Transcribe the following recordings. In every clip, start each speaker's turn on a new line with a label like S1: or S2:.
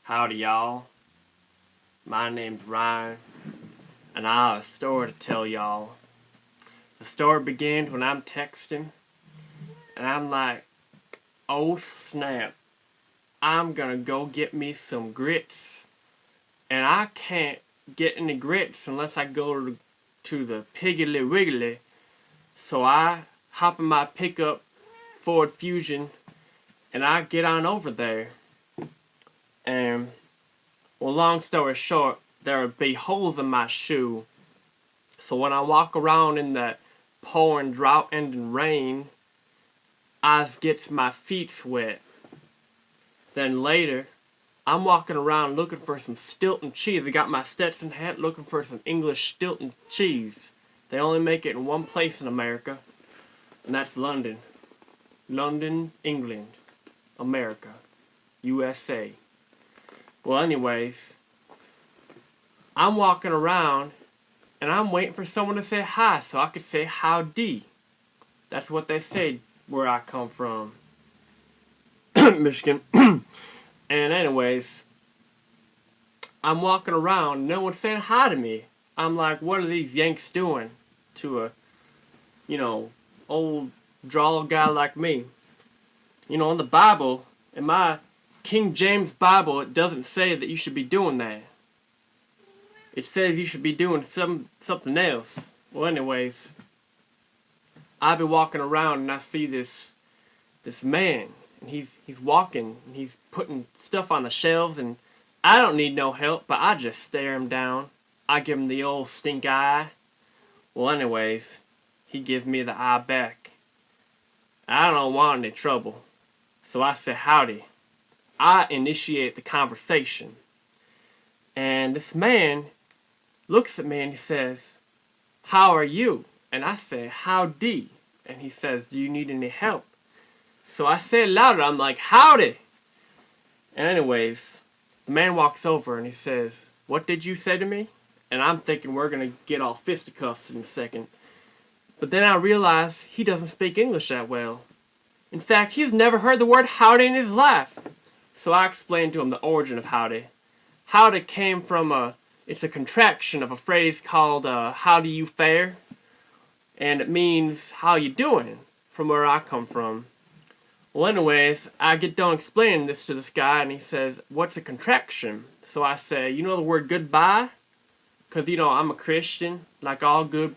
S1: Howdy y'all, my name's Ryan, and I have a story to tell y'all. The story begins when I'm texting, and I'm like, oh snap, I'm gonna go get me some grits, and I can't get any grits unless I go to the Piggly Wiggly, so I hop in my pickup Ford Fusion, and I get on over there. And, well, long story short, there would be holes in my shoe. So when I walk around in that pouring drought-ending rain, I gets my feet wet. Then later, I'm walking around looking for some Stilton cheese. I got my Stetson hat looking for some English Stilton cheese. They only make it in one place in America, and that's London. London, England, America, USA. Well, anyways, I'm walking around, and I'm waiting for someone to say hi so I could say howdy. That's what they say where I come from. Michigan. And anyways, I'm walking around, no one's saying hi to me. I'm like, what are these Yanks doing to a, old drawl guy like me? In the Bible, in my King James Bible, it doesn't say that you should be doing that. It says you should be doing something else. Well, anyways, I be walking around and I see this man, and he's walking, and he's putting stuff on the shelves, and I don't need no help, but I just stare him down. I give him the old stink eye. Well, anyways, he gives me the eye back. I don't want any trouble, so I say howdy. I initiate the conversation. And this man looks at me and he says, how are you? And I say, howdy. And he says, do you need any help? So I say it louder. I'm like, howdy. And anyways, the man walks over and he says, what did you say to me? And I'm thinking we're going to get all fisticuffs in a second. But then I realize he doesn't speak English that well. In fact, he's never heard the word howdy in his life. So I explained to him the origin of howdy. Howdy came from it's a contraction of a phrase called how do you fare? And it means how you doing, from where I come from. Well, anyways, I get done explaining this to this guy, and he says, what's a contraction? So I say, you know the word goodbye? Because, I'm a Christian, like all good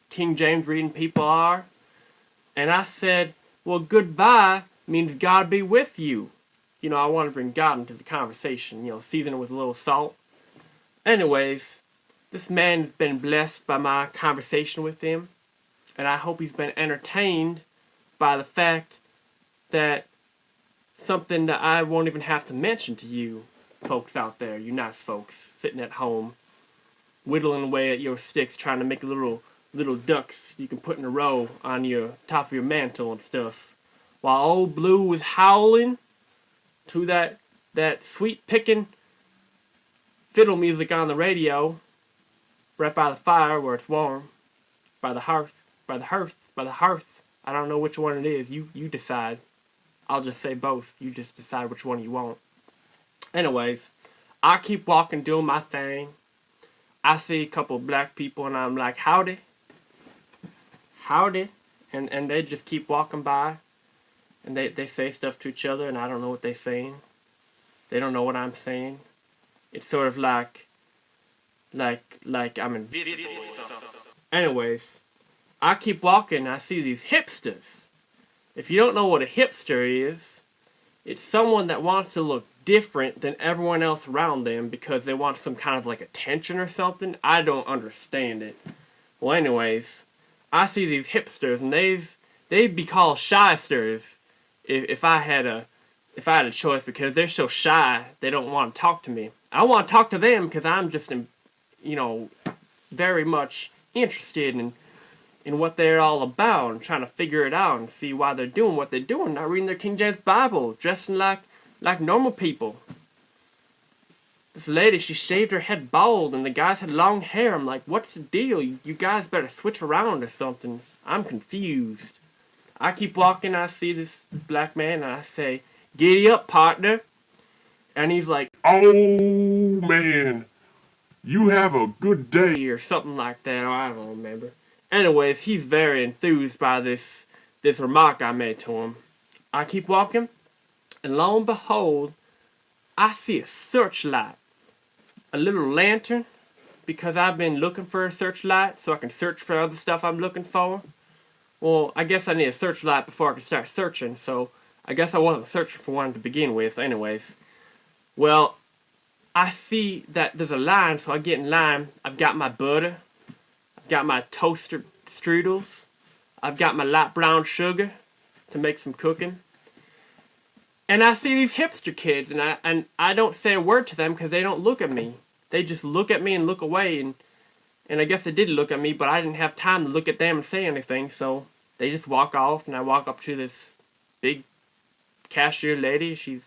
S1: King James reading people are. And I said, well, goodbye means God be with you. I want to bring God into the conversation, season it with a little salt. Anyways, this man's been blessed by my conversation with him, and I hope he's been entertained by the fact that something that I won't even have to mention to you folks out there, you nice folks sitting at home, whittling away at your sticks, trying to make little ducks you can put in a row on your top of your mantle and stuff, while old Blue was howling to that sweet picking fiddle music on the radio, right by the fire where it's warm, by the hearth. I don't know which one it is. You decide. I'll just say both. You just decide which one you want. Anyways, I keep walking, doing my thing. I see a couple of black people, and I'm like, howdy. Howdy. And they just keep walking by. And they say stuff to each other, and I don't know what they're saying. They don't know what I'm saying. It's sort of like I'm invisible or something. Anyways, I keep walking, and I see these hipsters. If you don't know what a hipster is, it's someone that wants to look different than everyone else around them because they want some kind of like attention or something. I don't understand it. Well, anyways, I see these hipsters, and they'd be called shysters if I had a choice, because they're so shy they don't want to talk to me. I want to talk to them because I'm just very much interested in what they're all about and trying to figure it out and see why they're doing what they're doing, not reading their King James Bible, dressing like normal people. This lady, she shaved her head bald, and the guys had long hair. I'm like, what's the deal? You guys better switch around or something. I'm confused. I keep walking, I see this black man, and I say, giddy up, partner. And he's like,
S2: "Oh man, you have a good day,"
S1: or something like that, or I don't remember. Anyways, he's very enthused by this remark I made to him. I keep walking, and lo and behold, I see a searchlight, a little lantern, because I've been looking for a searchlight so I can search for other stuff I'm looking for. Well, I guess I need a searchlight before I can start searching, so I guess I wasn't searching for one to begin with anyways. Well, I see that there's a line, so I get in line. I've got my butter, I've got my toaster strudels, I've got my light brown sugar to make some cooking. And I see these hipster kids, and I don't say a word to them because they don't look at me. They just look at me and look away, and I guess they did look at me, but I didn't have time to look at them and say anything, so they just walk off, and I walk up to this big cashier lady. She's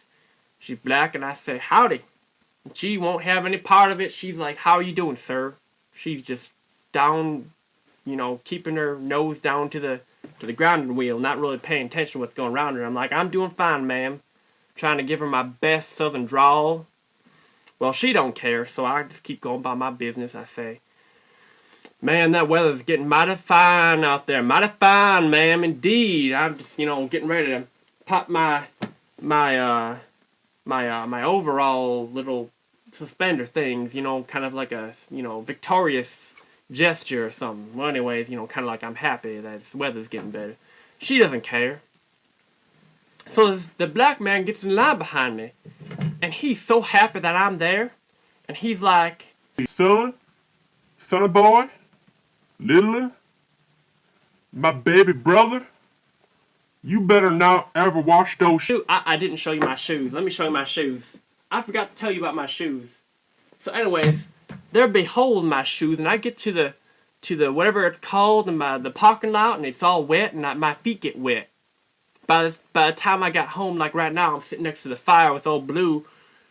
S1: black, and I say, "Howdy." And she won't have any part of it. She's like, "How are you doing, sir?" She's just down, keeping her nose down to the grounding wheel, not really paying attention to what's going around her. I'm like, "I'm doing fine, ma'am." Trying to give her my best southern drawl. Well, she don't care, so I just keep going about my business. I say, "Man, that weather's getting mighty fine out there. Mighty fine, ma'am, indeed." I'm just, getting ready to pop my overall little suspender things, kind of like a, victorious gesture or something. Well, anyways, kind of like I'm happy that the weather's getting better. She doesn't care. So the black man gets in line behind me, and he's so happy that I'm there, and he's like,
S2: "Son, sonny boy, little my baby brother, you better not ever wash those shoes."
S1: I didn't show you my shoes. Let me show you my shoes. I forgot to tell you about my shoes. So anyways, there behold my shoes, and I get to the whatever it's called in the parking lot, and it's all wet, and my feet get wet. By the time I got home, like right now, I'm sitting next to the fire with old Blue,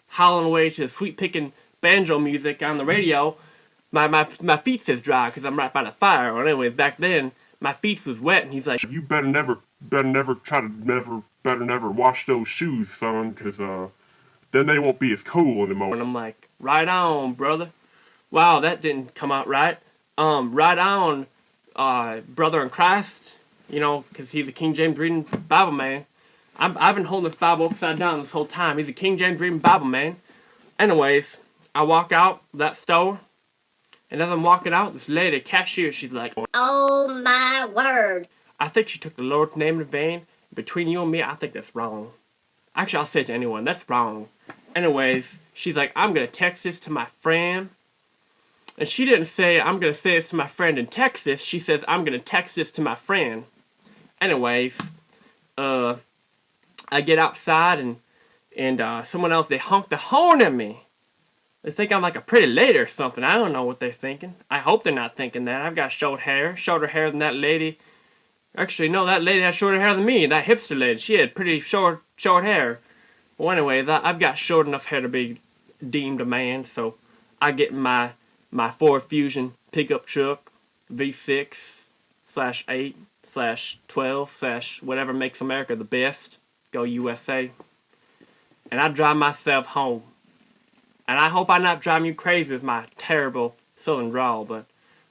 S1: howling away to the sweet picking banjo music on the radio. My feet is dry because I'm right by the fire. Well, anyways, back then my feet was wet, and he's like,
S2: "You better never wash those shoes, son, 'cause then they won't be as cool anymore."
S1: and I'm like, "Right on, brother." Wow, that didn't come out right. Right on, brother in Christ. Because he's a King James reading Bible man. I've been holding this Bible upside down this whole time. He's a King James reading Bible man. Anyways, I walk out that store, and as I'm walking out, this lady, cashier, she's like,
S3: "Oh my word."
S1: "I think she took the Lord's name in vain. Between you and me, I think that's wrong." Actually, I'll say it to anyone, that's wrong. Anyways, she's like, "I'm going to text this to my friend." And she didn't say, "I'm going to say this to my friend in Texas." She says, "I'm going to text this to my friend." Anyways, I get outside, and someone else, they honk the horn at me. They think I'm like a pretty lady or something. I don't know what they're thinking. I hope they're not thinking that. I've got shorter hair than that lady. Actually, no, that lady had shorter hair than me. That hipster lady, she had pretty short hair. Well, anyways, I've got short enough hair to be deemed a man, so I get my Ford Fusion pickup truck, V6/8/12/ whatever makes America the best. Go USA. And I drive myself home. And I hope I'm not driving you crazy with my terrible southern drawl, but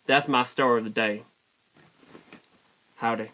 S1: that's my story of the day. Howdy.